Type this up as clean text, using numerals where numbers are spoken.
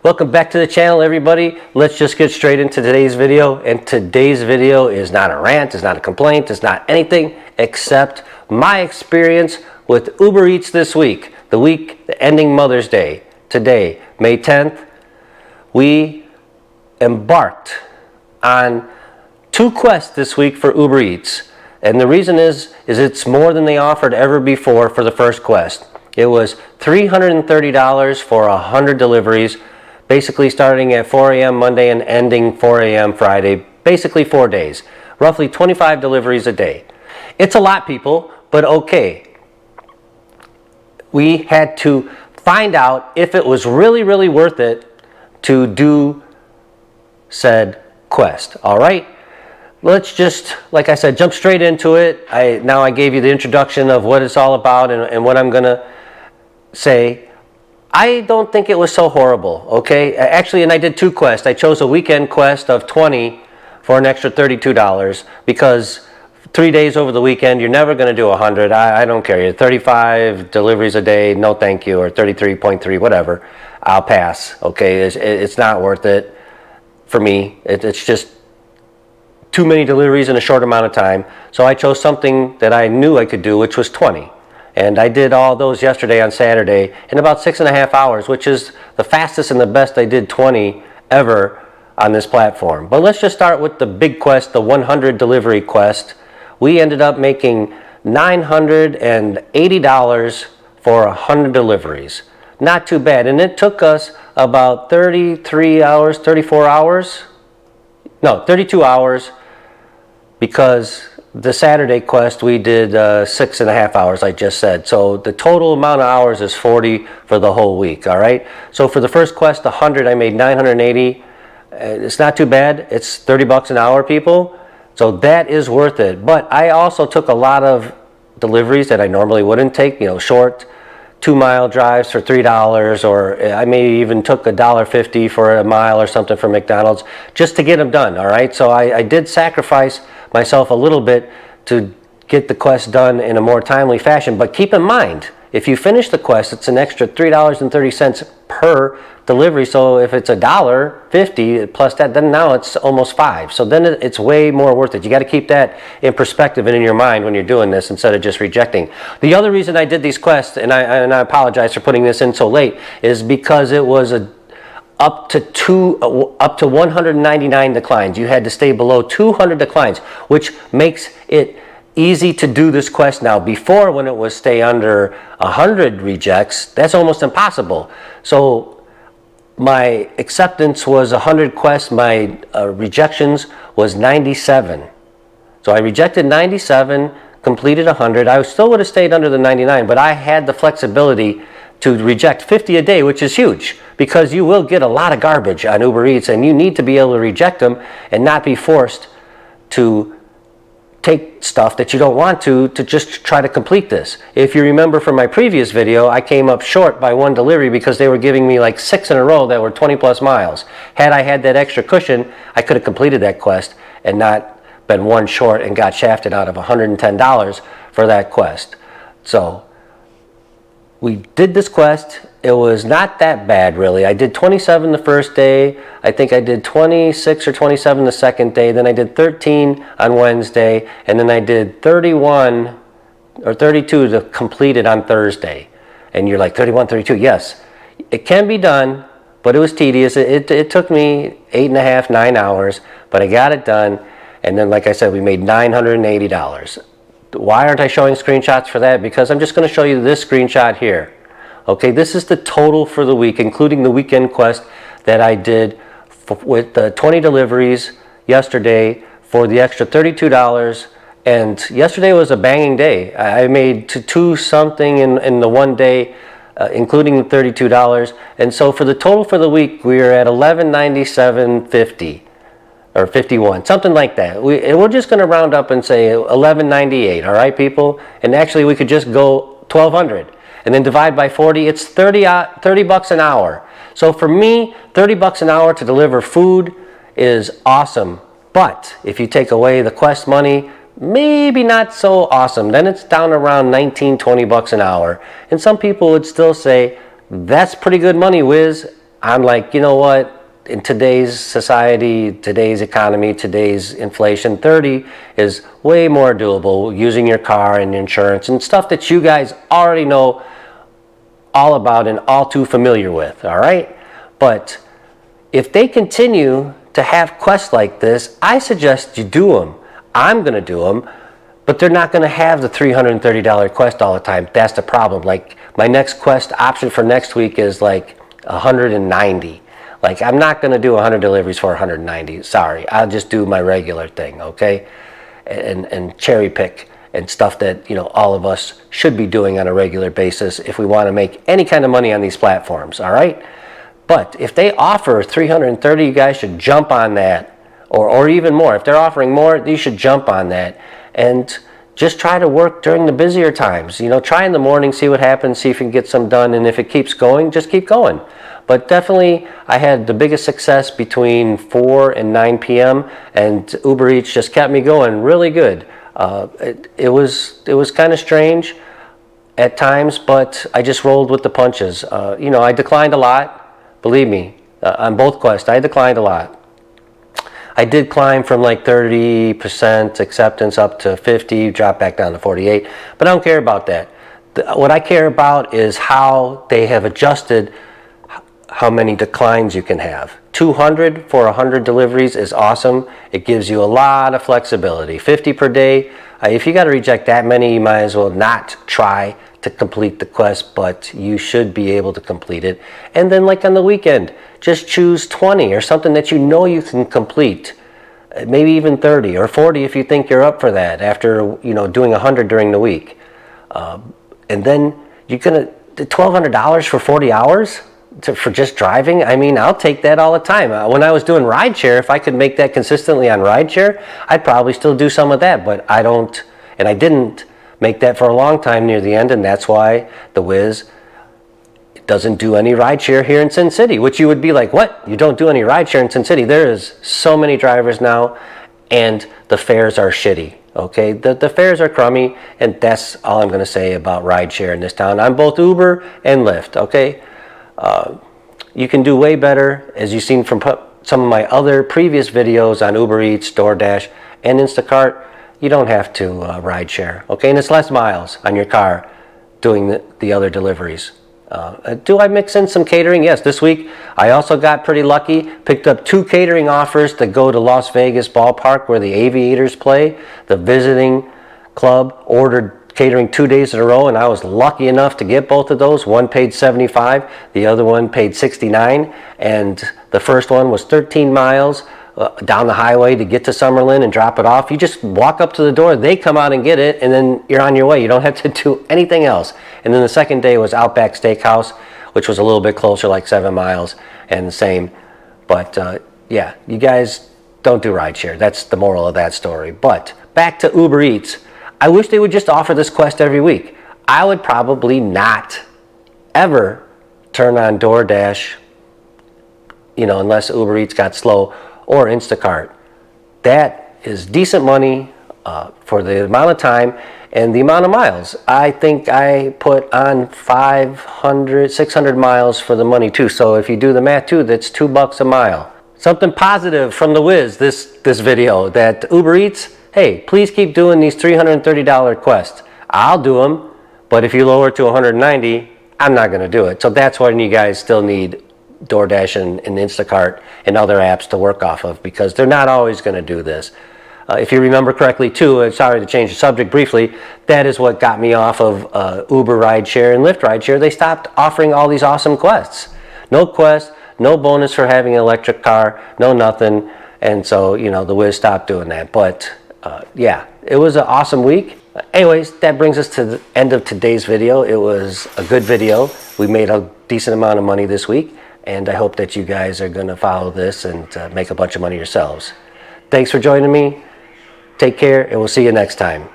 Welcome back to the channel, everybody. Let's just get straight into today's video. And today's video is not a rant, it's not a complaint, it's not anything except my experience with Uber Eats this week. The week ending Mother's Day. Today, May 10th, we embarked on 2 quests this week for Uber Eats. And the reason is it's more than they offered ever before for the first quest. It was $330 for 100 deliveries, basically starting at 4 a.m. Monday and ending 4 a.m. Friday, basically 4 days. Roughly 25 deliveries a day. It's a lot, people, but okay. We had to find out if it was really worth it to do said quest, all right? Let's just, like I said, jump straight into it. Now I gave you the introduction of what it's all about and what I'm gonna say. I don't think it was so horrible, okay? Actually, and I did 2 quests. I chose a weekend quest of 20 for an extra $32 because 3 days over the weekend, you're never gonna do 100. I don't care. 35 deliveries a day, no thank you, or 33.3, whatever. I'll pass, okay? It's not worth it for me. It's just too many deliveries in a short amount of time. So I chose something that I knew I could do, which was 20. And I did all those yesterday on Saturday in about 6.5 hours, which is the fastest and the best I did 20 ever on this platform. But let's just start with the big quest, the 100 delivery quest. We ended up making $980 for 100 deliveries. Not too bad. And it took us about 33 hours, 34 hours? No, 32 hours, because the Saturday quest we did 6.5 hours, I just said. So the total amount of hours is 40 for the whole week, all right? So for the first quest, 100, I made 980. It's not too bad. It's 30 bucks an hour, people. So that is worth it. But I also took a lot of deliveries that I normally wouldn't take, you know, short 2-mile drives for $3, or I may even took $1.50 for a mile or something from McDonald's just to get them done, all right? So I did sacrifice myself a little bit to get the quest done in a more timely fashion. But keep in mind, if you finish the quest, it's an extra $3.30 per delivery. So if it's $1.50 plus that, then now it's almost $5. So then it's way more worth it. You got to keep that in perspective and in your mind when you're doing this instead of just rejecting. The other reason I did these quests, and I apologize for putting this in so late, is because it was up to 199 declines. You had to stay below 200 declines, which makes it easy to do this quest now. Before, when it was stay under 100 rejects, that's almost impossible. So my acceptance was 100 quests, my rejections was 97. So I rejected 97, completed 100. I still would have stayed under the 99, but I had the flexibility to reject 50 a day, which is huge, because you will get a lot of garbage on Uber Eats, and you need to be able to reject them and not be forced to take stuff that you don't want to just try to complete this. If you remember from my previous video, I came up short by 1 delivery because they were giving me like 6 in a row that were 20 plus miles. Had I had that extra cushion, I could have completed that quest and not been 1 short and got shafted out of $110 for that quest. So we did this quest. It was not that bad, really. I did 27 the first day. I think I did 26 or 27 the second day. Then I did 13 on Wednesday. And then I did 31 or 32 to complete it on Thursday. And you're like, 31, 32? Yes. It can be done, but it was tedious. It took me 8.5, 9 hours, but I got it done. And then, like I said, we made $980. Why aren't I showing screenshots for that? Because I'm just going to show you this screenshot here. Okay, this is the total for the week, including the weekend quest that I did with the 20 deliveries yesterday for the extra $32. And yesterday was a banging day. I made 2 something in the 1 day, including the $32. And so for the total for the week, we are at $1197.50. Or 51, something like that. We're just going to round up and say $1198, all right, people? And actually, we could just go $1,200 and then divide by 40. It's 30 bucks an hour. So for me, 30 bucks an hour to deliver food is awesome. But if you take away the quest money, maybe not so awesome. Then it's down around 19, 20 bucks an hour. And some people would still say, that's pretty good money, Wiz. I'm like, you know what? In today's society, today's economy, today's inflation, 30 is way more doable using your car and insurance and stuff that you guys already know all about and all too familiar with, all right? But if they continue to have quests like this, I suggest you do them. I'm going to do them, but they're not going to have the $330 quest all the time. That's the problem. Like, my next quest option for next week is like 190. Like, I'm not going to do 100 deliveries for 190. Sorry, I'll just do my regular thing, okay? And cherry pick and stuff that, you know, all of us should be doing on a regular basis if we want to make any kind of money on these platforms, all right? But if they offer 330, you guys should jump on that, or even more. If they're offering more, you should jump on that and just try to work during the busier times. You know, try in the morning, see what happens, see if you can get some done, and if it keeps going, just keep going. But definitely, I had the biggest success between 4 and 9 p.m., and Uber Eats just kept me going really good. It was kind of strange at times, but I just rolled with the punches. You know, I declined a lot. Believe me, on both quests, I declined a lot. I did climb from like 30% acceptance up to 50, drop back down to 48, but I don't care about that. What I care about is how they have adjusted how many declines you can have. 200 for 100 deliveries is awesome. It gives you a lot of flexibility. 50 per day, if you got to reject that many, you might as well not try to complete the quest, but you should be able to complete it. And then like on the weekend, just choose 20 or something that you know you can complete. Maybe even 30 or 40 if you think you're up for that after, you know, doing 100 during the week. And then you're gonna $1,200 for 40 hours for just driving. I mean, I'll take that all the time. When I was doing rideshare, if I could make that consistently on rideshare, I'd probably still do some of that, but I don't, and I didn't make that for a long time near the end, and that's why the Wiz doesn't do any rideshare here in Sin City, which you would be like, what? You don't do any rideshare in Sin City? There is so many drivers now, and the fares are shitty, okay? The fares are crummy, and that's all I'm gonna say about rideshare in this town. I'm both Uber and Lyft, okay? You can do way better, as you've seen from some of my other previous videos on Uber Eats, DoorDash, and Instacart. You don't have to rideshare, okay? And it's less miles on your car doing the other deliveries. Do I mix in some catering? Yes, this week I also got pretty lucky. Picked up 2 catering offers to go to Las Vegas ballpark where the Aviators play. The visiting club ordered catering 2 days in a row, and I was lucky enough to get both of those. One paid $75, the other one paid $69, and the first one was 13 miles down the highway to get to Summerlin and drop it off. You just walk up to the door, they come out and get it, and then you're on your way. You don't have to do anything else. And then the second day was Outback Steakhouse, which was a little bit closer, like 7 miles, and the same. But yeah, you guys don't do rideshare. That's the moral of that story. But back to Uber Eats. I wish they would just offer this quest every week. I would probably not ever turn on DoorDash, you know, unless Uber Eats got slow, or Instacart. That is decent money for the amount of time and the amount of miles. I think I put on 500, 600 miles for the money too. So if you do the math too, that's $2 a mile. Something positive from the Wiz this video, that Uber Eats, hey, please keep doing these $330 quests. I'll do them, but if you lower it to 190, I'm not gonna do it. So that's when you guys still need DoorDash and Instacart and other apps to work off of, because they're not always gonna do this. If you remember correctly too, and sorry to change the subject briefly, that is what got me off of Uber rideshare and Lyft rideshare. They stopped offering all these awesome quests. No quest, no bonus for having an electric car, no nothing. And so, you know, the Wiz stopped doing that. But yeah, it was an awesome week. Anyways, that brings us to the end of today's video. It was a good video. We made a decent amount of money this week, and I hope that you guys are gonna follow this and make a bunch of money yourselves. Thanks for joining me. Take care, and we'll see you next time.